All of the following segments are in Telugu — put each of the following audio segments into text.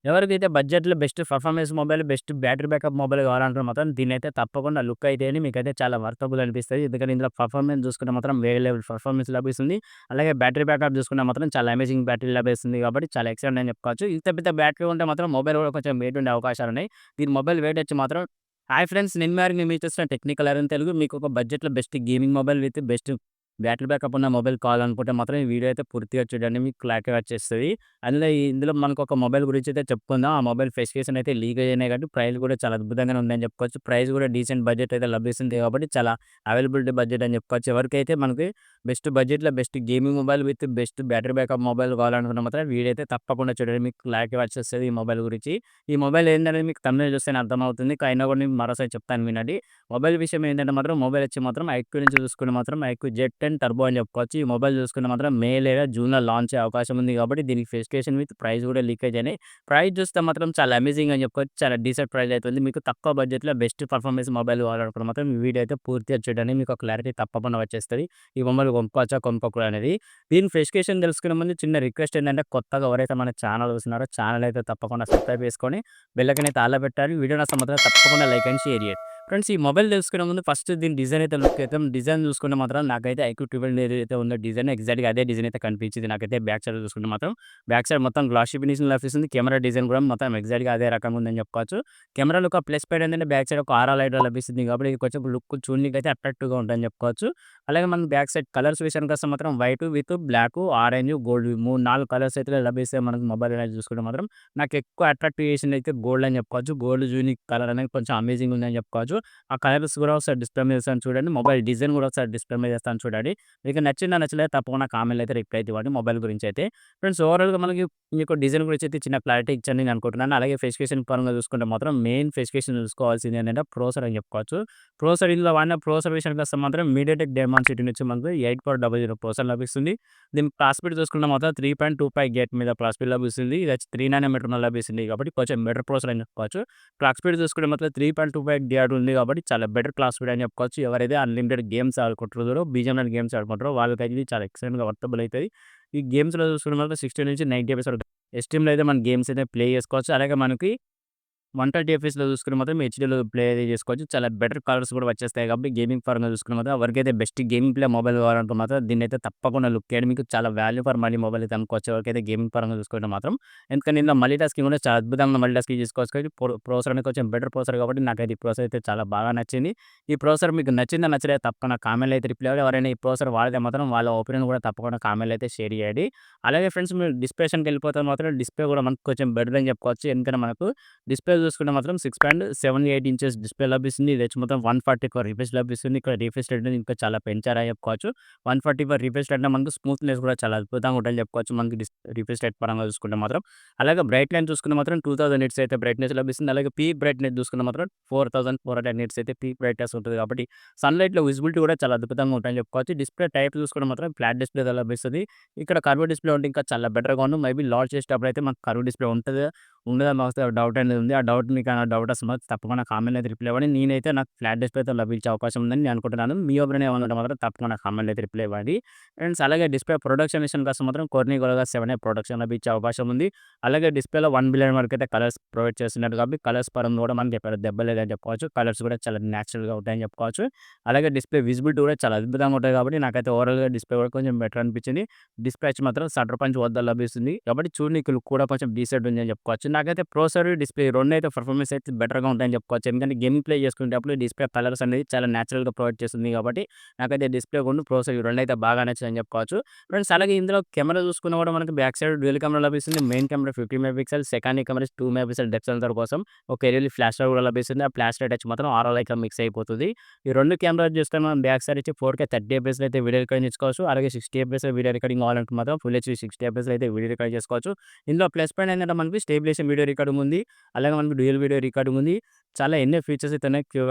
ఎవరికైతే బడ్జెట్‌లో best performance mobile, best battery backup mobile కావాలంటే మాత్రం దీన్నైతే తప్పకుండా లుక్ అయితేని మీకైతే చాలా వర్తబుల్ అనిపిస్తది. ఎందుకంటే ఇందులో పర్ఫార్మెన్స్ చూసుకుంటే మాత్రం వేరే లెవెల్ పర్ఫార్మెన్స్ లభిస్తుంది. అలాగే బ్యాటరీ బ్యాకప్ చూసుకుంటే మాత్రం చాలా అమేజింగ్ బ్యాటరీ లభిస్తుంది కాబట్టి చాలా ఎక్సలెంట్ అని చెప్పుకోవచ్చు. ఇంత పెద్ద బ్యాటరీ ఉంటే మాత్రం మొబైల్ కూడా కొంచెం వెయిట్ ఉండే అవకాశాలున్నాయి. దీని మొబైల్ వెయిట్ వచ్చి మాత్రం హాయ్ ఫ్రెండ్స్, నేను మీరు చూస్తున్న టెక్నికల్ అరుణ్ తెలుగు. మీకు ఒక బడ్జెట్‌లో best gaming mobile with best battery backup ఉన్న మొబైల్ కావాలనుకుంటే మాత్రం ఈ వీడియో అయితే పూర్తిగా చూడండి. మీకు క్లారిటీగా వచ్చేస్తది. ఇందులో మనకొక మొబైల్ గురించయితే చెప్పుకుందాం. ఆ మొబైల్ స్పెసిఫికేషన్ అయితే లీక్ అయినాయి కాబట్టి ప్రైస్ కూడా చాలా అద్భుతంగానే ఉందని చెప్పుకోవచ్చు. ప్రైస్ కూడా డీసెంట్ బడ్జెట్ అయితే లభిస్తుంది కాబట్టి చాలా అవైలబిలిటీ బడ్జెట్ అని చెప్పుకోవచ్చు. ఎవరికైతే మనకి బెస్ట్ బడ్జెట్‌లో best gaming mobile with best battery backup mobile కావాలనుకున్న మాత్రం వీడియో అయితే తప్పకుండా చూడండి. మీకు క్లారిటీ వచ్చేస్తది ఈ మొబైల్ గురించి. ఈ మొబైల్ ఏందనేది మీకు థంబ్‌నెయిల్ చూస్తేనే అర్థమవుతుంది. అయినా కూడా నేను మరోసారి చెప్తాను వినండి. మొబైల్ విషయం ఏంటంటే మాత్రం మొబైల్ వచ్చి మాత్రం ఐక్యూ నుంచి చూసుకుంటే మాత్రం ఐక్యూ Z10 టర్బో అని చెప్పుకోవచ్చు. ఈ మొబైల్ చూసుకుంటే మాత్రం మే లేదా జూన్‌లో లాంచ్ అయ్యే అవకాశం ఉంది కాబట్టి దీనికి స్పెసిఫికేషన్ విత్ ప్రైస్ కూడా లీకేజ్ అయినాయి. ప్రైస్ చూస్తే మాత్రం చాలా అమేజింగ్ అని చెప్పుకోవచ్చు. చాలా డీసెంట్ ప్రైస్ అయితుంది. మీకు తక్కువ బడ్జెట్‌లో బెస్ట్ పర్ఫార్మెన్స్ మొబైల్ కావాలనుకుంటే మాత్రం ఈ వీడియో అయితే పూర్తిగా చూడండి. మీకు ఒక క్లారిటీ తప్పకుండా వచ్చేస్తది. ఈ మొబైల్ కొనుక్కోవచ్చా? కొనుక్కోకూడదా అనేది. దీని స్పెసిఫికేషన్ తెలుసుకునే ముందు చిన్న రిక్వెస్ట్ ఏంటంటే కొత్తగా ఎవరైతే మన ఛానల్ చూస్తున్నారో ఛానల్ అయితే తప్పకుండా సబ్స్క్రైబ్ చేసుకొని బెల్ ఐకాన్ అయితే ఆల్‌లో పెట్టాలి. వీడియో నచ్చితే మాత్రం తప్పకుండా లైక్ అండ్ షేర్ చేయండి. ఫ్రెండ్స్, ఈ మొబైల్ తెలుసుకునే ముందు ఫస్ట్ దీని డిజైన్ అయితే లుక్ అయితే డిజైన్ చూసుకుంటే మాత్రం నాకైతే ఐక్యూ 12 ఏదైతే ఉందో డిజైన్ ఎగ్జాక్ట్‌గా అదే డిజైన్ అయితే కనిపించింది నాకైతే బ్యాక్ సైడ్ చూసుకుంటే మాత్రం. బ్యాక్ సైడ్ మొత్తం గ్లాసీ ఫినిషింగ్ లభిస్తుంది. కెమెరా డిజైన్ కూడా మొత్తం ఎగ్జాక్ట్‌గా అదే రకంగా ఉందని చెప్పుకోవచ్చు. కెమెరాలో ఒక ప్లస్ పాయింట్ ఏంటంటే బ్యాక్ సైడ్ ఒక ఆరా లైట్ లభిస్తుంది కాబట్టి ఇది కొంచెం లుక్ చూడనీకైతే అట్రాక్టివ్‌గా ఉంటుందని చెప్పుకోవచ్చు. అలాగే మనం బ్యాక్ సైడ్ కలర్స్ విషయానికొస్తే మాత్రం white with black, orange, gold 3, 4 colours అయితే లభిస్తాయి మనకు మొబైల్ అనేది చూసుకుంటే మాత్రం. నాకు ఎక్కువ అట్రాక్టివ్ చేసింది అయితే గోల్డ్ అని చెప్పుకోవచ్చు. గోల్డ్ యూనిక్ కలర్ అనేది కొంచెం అమేజింగ్ ఉందని చెప్పుకోవచ్చు. ఆ కలర్స్ కూడా ఒకసారి డిస్‌ప్లే మీద ఏస్తాను చూడండి. మొబైల్ డిజైన్ కూడా ఒకసారి డిస్‌ప్లే మీద ఏస్తాను చూడండి. మీకు నచ్చిందా? నచ్చలేదా? తప్పకుండా కామెంట్‌లో అయితే రిప్లై అయితే ఇవ్వండి మొబైల్ గురించయితే. ఫ్రెండ్స్, ఓవరాల్‌గా మనకి మీకు డిజైన్ గురించి అయితే చిన్న క్లారిటీ ఇచ్చాను నేను అనుకుంటున్నాను. అలాగే స్పెసిఫికేషన్ పరంగా చూసుకుంటే మాత్రం మెయిన్ స్పెసిఫికేషన్ చూసుకోవాల్సింది ఏంటంటే ప్రాసెసర్ అని చెప్పుకోవచ్చు. ప్రాసెసర్ ఇందులో వాడిన ప్రాసెసర్ విషయానికొస్తే మాత్రం మీడియాటెక్ డైమెన్సిటీ నుంచి మనకు 8/00 ప్రాసెసర్ లభిస్తుంది. దీని క్లాక్ స్పీడ్ చూసుకుంటే మాత్రం 3.25 గేట్ మీద క్లాక్ స్పీడ్ లభిస్తుంది. ఇది వచ్చి 3 నానోమీటర్‌లో లభిస్తుంది కాబట్టి కొంచెం బెటర్ ప్రాసెసర్ అని చెప్పుకోవచ్చు. క్లాక్ స్పీడ్ చూసుకుంటే మాత్రం 3.25 గిగాహెర్ట్జ్ ఉంది కాబట్టి చాలా బెటర్ క్లాక్ స్పీడ్ అని చెప్పుకోవచ్చు. ఎవరైతే అన్‌లిమిటెడ్ గేమ్స్ ఆడుకుంటున్నారో, బీజీఎంఐ గేమ్స్ ఆడుకుంటారో వాళ్ళకైతే ఇది చాలా ఎక్సలెంట్‌గా వర్తబుల్ అయితది. ఈ గేమ్స్‌లో చూసుకుంటే మాత్రం 60-90 ఎఫ్‌పీఎస్ వరకు ఎస్టీమ్‌లో అయితే మనం గేమ్స్ అయితే ప్లే చేసుకోవచ్చు. అలాగే మనకి 130 ఎఫ్‌పీఎస్‌లో చూసుకుంటే మాత్రం హెచ్‌డీలో ప్లే అయితే చేసుకోవచ్చు. చాలా బెటర్ కలర్స్ కూడా వచ్చేస్తాయి కాబట్టి గేమింగ్ పరంగా చూసుకున్న మాత్రం ఎవరికైతే బెస్ట్ గేమింగ్ ప్లే మొబైల్ కావాలంటే మాత్రం దీన్నైతే తప్పకుండా లుక్ చేయండి. మీకు చాలా వాల్యూ ఫర్ మనీ మొబైల్ అయితే అనుకోవచ్చు. ఎవరికైతే గేమింగ్ పరంగా చూసుకుంటే మాత్రం. ఎందుకంటే ఇందులో మల్టీ టాస్కింగ్ కూడా చాలా అద్భుతంగా మల్టీ టాస్కింగ్ చేసుకోవచ్చు కాబట్టి ప్రాసెసర్ అనేది కొంచెం బెటర్ ప్రాసెసర్ కాబట్టి నాకైతే ఈ ప్రాసెసర్ అయితే చాలా బాగా నచ్చింది. ఈ ప్రాసెసర్ మీకు నచ్చిందా? నచ్చలేదా? తప్పకుండా కామెంట్‌లో అయితే రిప్లై ఇవ్వండి. ఎవరైనా ఈ ప్రాసెసర్ వాడితే మాత్రం వాళ్ళ ఒపీనియన్ కూడా తప్పకుండా కామెంట్‌లో అయితే షేర్ చేయండి. అలాగే ఫ్రెండ్స్, మీరు డిస్ప్లే విషయానికెళ్ళిపోతే మాత్రం డిస్ప్లే కూడా మనకు కొంచెం బెటర్ అని చెప్పుకోవచ్చు. ఎందుకంటే మనకు డిస్‌ప్లే చూసుకుంటే మాత్రం 6.78 ఇంచెస్ డిస్‌ప్లే లభిస్తుంది. ఇది వచ్చి మొత్తం 144 రిఫ్రెష్ లభిస్తుంది. ఇక్కడ రిఫ్రెష్ రేట్ అనేది ఇంకా చాలా పెంచారని చెప్పుకోవచ్చు. 144 రిఫ్రెష్ రేట్ అంటే మనకు స్మూత్‌నెస్ కూడా చాలా అద్భుతంగా ఉంటదని చెప్పుకోవచ్చు. మనకి రిఫ్రెష్ రేట్ పరంగా చూసుకుంటే మాత్రం. అలాగే బ్రైట్ లైన్ చూసుకుంటే మాత్రం 2000 నిట్స్ అయితే బ్రైట్‌నెస్ లభిస్తుంది. అలాగే పీక్ బ్రైట్‌నెస్ చూసుకుంటే మాత్రం 4400 నిట్స్ అయితే పీక్ బ్రైట్‌నెస్ ఉంటది కాబట్టి సన్‌లైట్‌లో విజిబిలిటీ కూడా చాలా అద్భుతంగా ఉంటదని చెప్పుకోవచ్చు. డిస్‌ప్లే టైప్ చూసుకుంటే మాత్రం ఫ్లాట్ డిస్‌ప్లే లభిస్తది. ఇక్కడ కర్వ్ డిస్‌ప్లే ఉంటే ఇంకా చాలా బెటర్‌గా ఉండు. మేబీ లాంచ్ చేసేటప్పుడు అయితే మనకు కర్వ్ డిస్‌ప్లే ఉంటదా? ఉండదా? మాకు డౌట్ అనేది ఉంది. ఆ డౌట్ మీకేమైనా డౌట్ వస్తే మాత్రం తప్పకుండా కామెంట్‌లో అయితే రిప్లై ఇవ్వండి. నేనైతే నాకు ఫ్లాట్ డిస్‌ప్లేతో లభించే అవకాశం ఉందని నేను అనుకుంటున్నాను. మీ ఒపీనియన్ ఏమైనా ఉంటే మాత్రం తప్పకుండా కామెంట్‌లో అయితే రిప్లై ఇవ్వండి. ఫ్రెండ్స్, అలాగే డిస్‌ప్లే ప్రొడక్షన్ విషయానికొస్తే మాత్రం కొర్నిగోలుగా 7 ప్రొడక్షన్ లభించే అవకాశం ఉంది. అలాగే డిస్‌ప్లేలో 1 బిలియన్ వరకు అయితే కలర్స్ ప్రొవైడ్ చేస్తున్నారు కాబట్టి కలర్స్ పరంగా కూడా మనకి ఎక్కడ దెబ్బ లేదని చెప్పుకోవచ్చు. కలర్స్ కూడా చాలా నేచురల్‌గా ఉంటాయని చెప్పుకోవచ్చు. అలాగే డిస్‌ప్లే విజిబిలిటీ కూడా చాలా అద్భుతంగా ఉంటది కాబట్టి నాకైతే ఓవరాల్‌గా డిస్‌ప్లే కూడా కొంచెం బెటర్ అనిపించింది. డిస్‌ప్లే వచ్చి మాత్రం షట్టర్ పంచ్ వద్ద లభిస్తుంది కాబట్టి చూడనీకి లుక్ కూడా కొంచెం డీసెంట్ ఉందని చెప్పుకోవచ్చు. నాకైతే ప్రాసెసర్, డిస్‌ప్లే రెండైతే పర్ఫార్మెన్స్ అయితే బెటర్‌గా ఉంటాయని చెప్పుకోవచ్చు. ఎందుకంటే గేమింగ్ ప్లే చేసుకునేటప్పుడు డిస్‌ప్లే కలర్స్ అనేది చాలా నేచురల్‌గా ప్రొవైడ్ చేస్తుంది కాబట్టి నాకైతే డిస్‌ప్లే ప్రాసెసర్ ఈ రెండైతే బాగా నచ్చాయని చెప్పుకోవచ్చు. ఫ్రెండ్స్, అలాగే ఇందులో కెమెరా చూసుకున్నా కూడా మనకి బ్యాక్ సైడ్ డ్యూయల్ కెమెరా లభిస్తుంది. Main camera 50 mega pixel, secondary camera 2 mega pixel depth censor కోసం ఒక ఎల్ఈడీ ఫ్లాష్ లైట్ కూడా లభిస్తుంది. ఆ ఫ్లాష్ లైట్ వచ్చి మాత్రం ఆర్ఓ లైట్‌లో మిక్స్ అయిపోతది. ఈ 2 కెమెరాలు చూస్తే మనం బ్యాక్ సైడ్ వచ్చి 4K 30 ఎఫ్‌పీఎస్‌లో అయితే వీడియో రికార్డింగ్ చేసుకోవచ్చు. అలాగే 60 ఎఫ్‌పీఎస్‌లో వీడియో రికార్డింగ్ కావాలంటే మాత్రం ఫుల్ హెచ్‌డీ 60 ఎఫ్‌పీఎస్‌లో అయితే వీడియో రికార్డ్ చేసుకోవచ్చు. ఇందులో ప్లస్ పాయింట్ ఏంటంటే మనకి స్టేబిలైజేషన్ వీడియో రికార్డింగ్ ఉంది. అలాగే మనకు డ్యూయల్ వీడియో రికార్డింగ్ ఉంది. చాలా ఎన్నో ఫీచర్స్ అయితే ఉన్నాయి.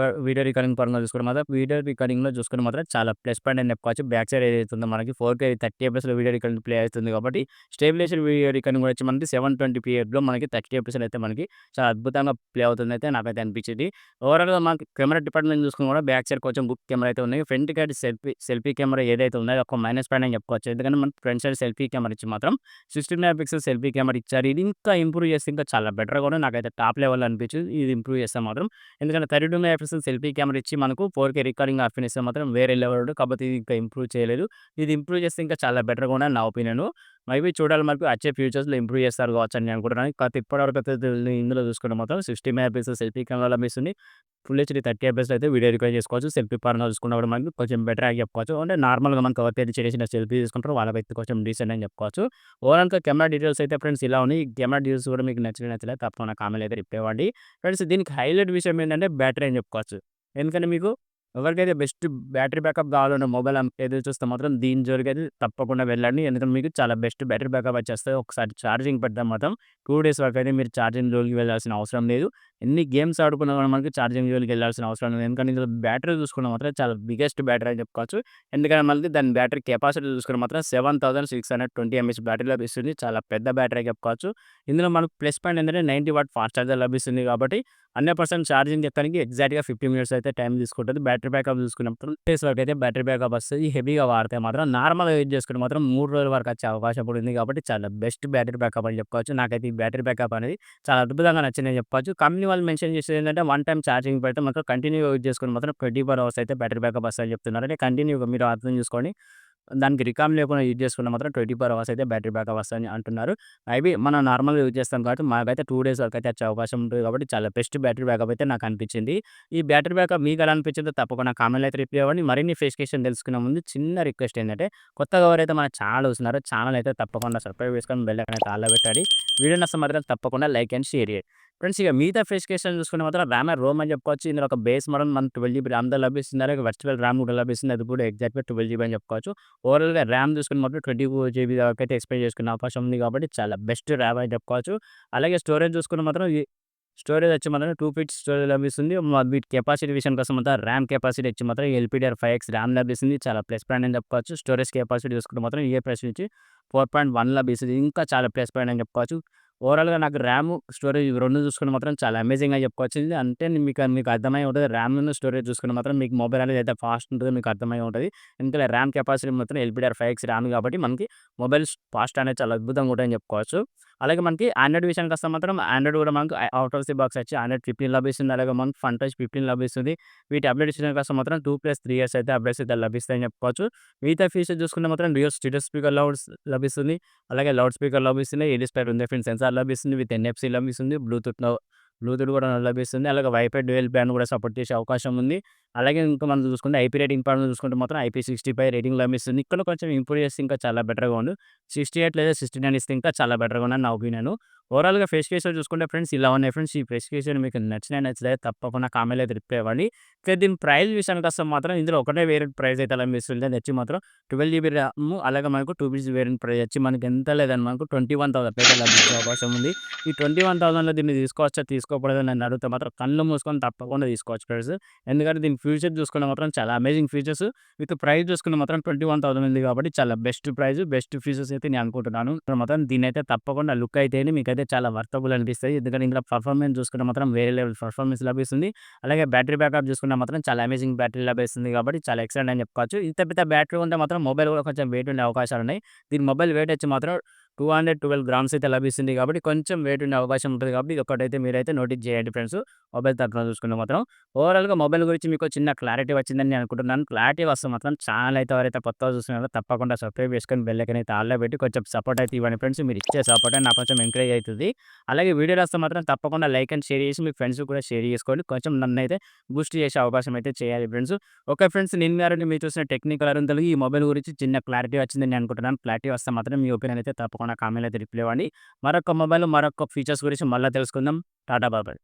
వీడియో రికార్డింగ్ పరంగా చూసుకుంటే మాత్రం, వీడియో రికార్డింగ్‌లో చూసుకుంటే మాత్రం చాలా ప్లస్ పాయింట్ అని చెప్పుకోవచ్చు. బ్యాక్ సైడ్ ఏదైతే ఉందో మనకి 4K 30 ఎఫ్ఎస్‌లో వీడియో రికార్డింగ్ ప్లే అవుతుంది కాబట్టి, స్టేబిలైజేషన్ వీడియో రికార్డింగ్ కూడా వచ్చి మనకి 720p మనకి 30 ఎఫ్ఎస్ అయితే మనకి చాలా అద్భుతంగా ప్లే అవుతుందయితే నాకైతే అనిపించింది. ఓవరాల్‌గా మనకి కెమెరా డిపార్ట్మెంట్ చూసుకున్నా కూడా బ్యాక్ సైడ్ కొంచెం గుడ్ కెమెరా అయితే ఉన్నాయి. ఫ్రంట్ సైడ్ సెల్ఫీ కెమెరా ఏదైతే ఉందో అది ఒక మైనస్ పాయింట్ అని చెప్పుకోవచ్చు. ఎందుకంటే మనకి ఫ్రంట్ సైడ్ సెల్ఫీ కెమెరా ఇచ్చి మాత్రం 16 మెగా పిక్సెల్ సెల్ఫీ కెమెరా ఇచ్చారు. ఇది ఇంకా ఇంప్రూవ్ చేస్తే ఇంకా చాలా బెటర్‌గా కూడా నాకైతే టాప్ లెవెల్‌లో అనిపించింది. ఇది ఇంప్రూవ్ చేస్తే మాత్రం. ఎందుకంటే 32 మెగా పిక్సెల్ సెల్ఫీ కెమెరా ఇచ్చి మనకు 4K రికార్డింగ్ ఆప్షన్ ఇస్తే మాత్రం వేరే లెవెల్. కాకపోతే ఇది ఇంకా ఇంప్రూవ్ చేయలేదు. ఇది ఇంప్రూవ్ చేస్తే ఇంకా చాలా బెటర్‌గా ఉందని నా ఒపీనియన్. మేబీ చూడాలి మనకు వచ్చే ఫ్యూచర్స్‌లో ఇంప్రూవ్ చేస్తారు కావచ్చు అని నేను అనుకుంటున్నాను. కాకపోతే ఇప్పటివరకు అయితే ఇందులో చూసుకుంటే మాత్రం 60 మెగా పిక్సెల్ సెల్ఫీ కెమెరా లభిస్తుంది. ఫుల్ హెచ్‌డీ 30 ఎఫ్ఎస్‌లో అయితే వీడియో రికార్డ్ చేసుకోవచ్చు. సెల్ఫీ పరంగా చూసుకున్నా కూడా మనకి కొంచెం బెటర్ అని చెప్పుకోవచ్చు. అంటే నార్మల్‌గా మనకు ఎవరైతే చిన్న చిన్న సెల్ఫీ తీసుకుంటారో వాళ్ళకైతే కొంచెం డీసెంట్ అని చెప్పుకోవచ్చు. ఓవరాల్‌గా కెమెరా డీటెయిల్స్ అయితే ఫ్రెండ్స్ ఇలా ఉన్నాయి. ఈ కెమెరా డీటెయిల్స్ కూడా మీకు నచ్చలేదు తప్పకుండా కామెంట్‌లో అయితే రిప్లై ఇవ్వండి. ఫ్రెండ్స్ దీనికి హైలైట్ విషయం ఏంటంటే బ్యాటరీ అని చెప్పుకోవచ్చు. ఎందుకంటే మీకు ఎవరికైతే బెస్ట్ బ్యాటరీ బ్యాకప్ కావాలన్న మొబైల్ ఎదురు చూస్తే మాత్రం దీని జోలికైతే తప్పకుండా వెళ్ళండి. ఎందుకంటే మీకు చాలా బెస్ట్ బ్యాటరీ బ్యాకప్ వచ్చేస్తది. ఒకసారి ఛార్జింగ్ పెడితే మాత్రం 2 డేస్ వరకు అయితే మీరు ఛార్జింగ్ జోలికి వెళ్ళాల్సిన అవసరం లేదు. ఎన్ని గేమ్స్ ఆడుకున్నా కూడా మనకి ఛార్జింగ్ జోలికి వెళ్ళాల్సిన అవసరం లేదు. ఎందుకంటే ఇందులో బ్యాటరీ చూసుకుంటే మాత్రం చాలా బిగ్గెస్ట్ బ్యాటరీ అని చెప్పుకోవచ్చు. ఎందుకంటే మళ్ళీ దాని బ్యాటరీ కెపాసిటీ చూసుకుంటే మాత్రం 7620 ఎంహెచ్ బ్యాటరీ లభిస్తుంది. చాలా పెద్ద బ్యాటరీ అని చెప్పుకోవచ్చు. ఇందులో మనకు ప్లస్ పాయింట్ ఏంటంటే 90 వాట్ ఫాస్ట్ ఛార్జర్ లభిస్తుంది కాబట్టి 100% ఛార్జింగ్ ఎక్కడానికి ఎగ్జాక్ట్‌గా 15 మినిట్స్ అయితే టైం తీసుకుంటది. బ్యాటరీ బ్యాకప్ చూసుకున్నప్పుడు 2 డేస్ వరకు అయితే బ్యాటరీ బ్యాకప్ వస్తది. హెవీగా వాడితే మాత్రం నార్మల్‌గా యూజ్ చేసుకుంటే మాత్రం 3 రోజుల వరకు వచ్చే అవకాశం కూడా ఉంది కాబట్టి చాలా బెస్ట్ బ్యాటరీ బ్యాకప్ అని చెప్పుకోవచ్చు. నాకైతే ఈ బ్యాటరీ బ్యాకప్ అనేది చాలా అద్భుతంగా నచ్చిందని చెప్పుకోవచ్చు. కంపెనీ వాళ్ళు మెన్షన్ చేసేది ఏంటంటే వన్ టైమ్ ఛార్జింగ్ పెడితే మాత్రం కంటిన్యూ‌గా యూజ్ చేసుకుంటే మాత్రం 24 అవర్స్ అయితే బ్యాటరీ బ్యాకప్ వస్తదని చెప్తున్నారు. అంటే కంటిన్యూ‌గా మీరు అర్థం చేసుకోండి. దానికి రికామ్ లేకుండా యూజ్ చేసుకుంటే మాత్రం 24 అవర్స్ అయితే బ్యాటరీ బ్యాకప్ వస్తదని అంటున్నారు. మేబీ మనం నార్మల్‌గా యూజ్ చేస్తాం కాబట్టి మాకైతే 2 డేస్ వరకు అయితే వచ్చే అవకాశం ఉంటుంది కాబట్టి చాలా బెస్ట్ బ్యాటరీ బ్యాకప్ అయితే నాకు అనిపించింది. ఈ బ్యాటరీ బ్యాకప్ మీకు ఎలా అనిపించిందో తప్పకుండా కామెంట్‌లో అయితే రిప్లై ఇవ్వండి. మరిన్ని స్పెసిఫికేషన్ తెలుసుకునే ముందు చిన్న రిక్వెస్ట్ ఏంటంటే కొత్తగా ఎవరైతే మన ఛానల్ చూస్తున్నారో ఛానల్ అయితే తప్పకుండా సబ్స్క్రైబ్ చేసుకొని బెల్ ఐకాన్ అయితే ఆల్‌లో పెట్టండి. వీడియో నచ్చితే మాత్రం తప్పకుండా లైక్ అండ్ షేర్ చేయండి. ఫ్రెండ్స్ ఇక మిగతా స్పెసిఫికేషన్ చూసుకుంటే మాత్రం ర్యామ్ అండ్ రోమ్ అని చెప్పుకోవచ్చు. ఇందులో ఒక బేస్ మోడల్ మనకు 12 జీబీ ర్యామ్‌తో లభిస్తుంది. అలాగే వర్చువల్ ర్యామ్ కూడా లభిస్తుంది. అది కూడా ఎగ్జాక్ట్‌గా 12 జీబీ అని చెప్పుకోవచ్చు. ఓవరాల్‌గా ర్యామ్ చూసుకుంటే మాత్రం 24 జీబీ వరకైతే ఎక్స్‌పెక్ట్ చేసుకునే అవకాశం ఉంది కాబట్టి చాలా బెస్ట్ ర్యామ్ అని చెప్పుకోవచ్చు. అలాగే స్టోరేజ్ చూసుకుంటే మాత్రం స్టోరేజ్ వచ్చి మాత్రం 2 ఫీట్ స్టోరేజ్ లభిస్తుంది. వీటి కెపాసిటీ విషయానికి వస్తే మాత్రం ర్యామ్ కెపాసిటీ వచ్చి మాత్రం LPDDR5X ర్యామ్ లభిస్తుంది. చాలా ప్లస్ పాయింట్ అని చెప్పుకోవచ్చు. స్టోరేజ్ కెపాసిటీ చూసుకుంటే మాత్రం యూఎఫ్ఎస్ నుంచి 4.1 లభిస్తుంది. ఇంకా చాలా ప్లస్ పాయింట్ అని చెప్పుకోవచ్చు. ఓవరాల్‌గా నాకు ర్యామ్, స్టోరేజ్ ఇవి 2 చూసుకుంటే మాత్రం చాలా అమేజింగ్‌గా చెప్పుకోవచ్చు. ఇది అంటే మీకు అర్థమై ఉంటది. ర్యామ్‌ను, స్టోరేజ్ చూసుకుంటే మాత్రం మీకు మొబైల్ అనేది అయితే ఫాస్ట్ ఉంటదో మీకు అర్థమై ఉంటది. ఎందుకంటే ర్యామ్ కెపాసిటీ మాత్రం LPDDR5X ర్యామ్ కాబట్టి మనకి మొబైల్స్ ఫాస్ట్ అనేది చాలా అద్భుతంగా ఉంటాయని చెప్పుకోవచ్చు. అలాగే మనకి ఆండ్రాయిడ్ విషయానికి వస్తే మాత్రం ఆండ్రాయిడ్ కూడా మనకు ఔట్ ఆఫ్ ది బాక్స్ వచ్చి ఆండ్రాయిడ్ 15 లభిస్తుంది. అలాగే మనకు ఫన్ టచ్ 15 లభిస్తుంది. వీటి అప్డేట్ విషయానికి వస్తే మాత్రం 2+3 ఇయర్స్ అయితే అప్డేట్స్ అయితే లభిస్తాయని చెప్పుకోవచ్చు. మిగతా ఫీచర్స్ చూసుకుంటే మాత్రం డ్యూయల్ స్టీరియో స్పీకర్ లభిస్తుంది. అలాగే లౌడ్ స్పీకర్ లభిస్తుంది. ఎడిస్పై ఉంది ఫిన్ సెన్సార్ లభిస్తుంది. విత్ NFC లభిస్తుంది. బ్లూటూత్ కూడా లభిస్తుంది. అలాగే వైఫై డ్యూయల్ బ్యాండ్ కూడా సపోర్ట్ చేసే అవకాశం ఉంది. అలాగే ఇంకా మనం చూసుకుంటే ఐపీ రేటింగ్ పరంగా చూసుకుంటే మాత్రం IP65 రేటింగ్ లభిస్తుంది. ఇక్కడ కొంచెం ఇంప్రూవ్ చేస్తే ఇంకా చాలా బెటర్‌గా ఉండు. 68 లేదా 69 ఇస్తే ఇంకా చాలా బెటర్‌గా ఉందని నా ఒపీనియన్. ఓవరాల్‌గా స్పెసిఫికేషన్ చూసుకుంటే ఫ్రెండ్స్ ఇలా ఉన్నాయి ఫ్రెండ్స్. ఈ స్పెసిఫికేషన్ మీకు నచ్చలేదు తప్పకుండా కామెంట్‌లో అయితే రిప్లై ఇవ్వండి. ఇక దీని ప్రైస్ విషయానికి వస్తే మాత్రం ఇందులో ఒకటే వేరియంట్ ప్రైస్ అయితే లభిస్తుంది. అది వచ్చి మాత్రం 12 జీబీ ర్యామ్ అలాగే మనకు 2 జీబీ వేరియంట్ ప్రైస్ వచ్చి మనకి ఎంత లేదని మనకు 21,000 అయితే లభించే అవకాశం ఉంది. ఈ 21,000లో దీన్ని తీసుకోవచ్చా తీసుకోకూడదా అని నన్ను అడిగితే మాత్రం కళ్ళు మూసుకొని తప్పకుండా తీసుకోవచ్చు ఫ్రెండ్స్. ఎందుకంటే దీని ఫ్యూచర్ చూసుకుంటే మాత్రం చాలా అమేజింగ్ ఫీచర్స్. విత్ ప్రైస్ చూసుకుంటే మాత్రం 21,000 ఉంది కాబట్టి చాలా బెస్ట్ ప్రైస్, బెస్ట్ ఫీచర్స్ అయితే నేను అనుకుంటున్నాను. మాత్రం దీన్నైతే తప్పకుండా లుక్ అయితేనే మీకైతే చాలా వర్తబుల్ అనిపిస్తది. ఎందుకంటే ఇందులో పర్ఫార్మెన్స్ చూసుకుంటే మాత్రం వేరే లెవెల్ పర్ఫార్మెన్స్ లభిస్తుంది. అలాగే బ్యాటరీ బ్యాకప్ చూసుకుంటే మాత్రం చాలా అమేజింగ్ బ్యాటరీ లభిస్తుంది కాబట్టి చాలా ఎక్సలెంట్ అని చెప్పుకోవచ్చు. ఇంత పెద్ద బ్యాటరీ ఉంటే మాత్రం మొబైల్ కూడా కొంచెం వెయిట్ ఉండే అవకాశాలున్నాయి. దీని మొబైల్ వెయిట్ వచ్చి మాత్రం 212 గ్రామ్స్ అయితే లభిస్తుంది కాబట్టి కొంచెం వెయిట్ ఉండే అవకాశం ఉంటది కాబట్టి ఇదొక్కటైతే మీరైతే నోటీస్ చేయండి ఫ్రెండ్స్. మొబైల్ తరపున చూసుకుంటే మాత్రం. ఓవరాల్‌గా మొబైల్ గురించి మీకు చిన్న క్లారిటీ వచ్చిందని నేను అనుకుంటున్నాను. క్లారిటీ వస్తే మాత్రం ఛానల్ అయితే ఎవరైతే కొత్తగా చూస్తున్నారో తప్పకుండా సబ్స్క్రైబ్ చేసుకొని బెల్ ఐకాన్ అయితే ఆల్‌లో పెట్టి కొంచెం సపోర్ట్ అయితే ఇవ్వండి ఫ్రెండ్స్. మీరు ఇచ్చే సపోర్టే నాకు కొంచెం ఎంకరేజ్ అయితది. అలాగే వీడియో నచ్చితే మాత్రం తప్పకుండా లైక్ అండ్ షేర్ చేసి మీ ఫ్రెండ్స్‌కి కూడా షేర్ చేసుకోండి. కొంచెం నన్నైతే బూస్ట్ చేసే అవకాశం అయితే చేయాలి ఫ్రెండ్స్. ఓకే ఫ్రెండ్స్, నేను గారండి మీరు చూసిన టెక్నికల్ అరుణ్ తెలుగు. ఈ మొబైల్ గురించి చిన్న క్లారిటీ వచ్చిందని నేను అనుకుంటున్నాను. క్లారిటీ వస్తే మాత్రం మీ ఒపీనియన్ అయితే తప్పకుండా కామెంట్‌లో అయితే రిప్లై ఇవ్వండి. మరొక మొబైల్, మరొక ఫీచర్స్ గురించి మళ్ళా తెలుసుకుందాం. Tata bye bye.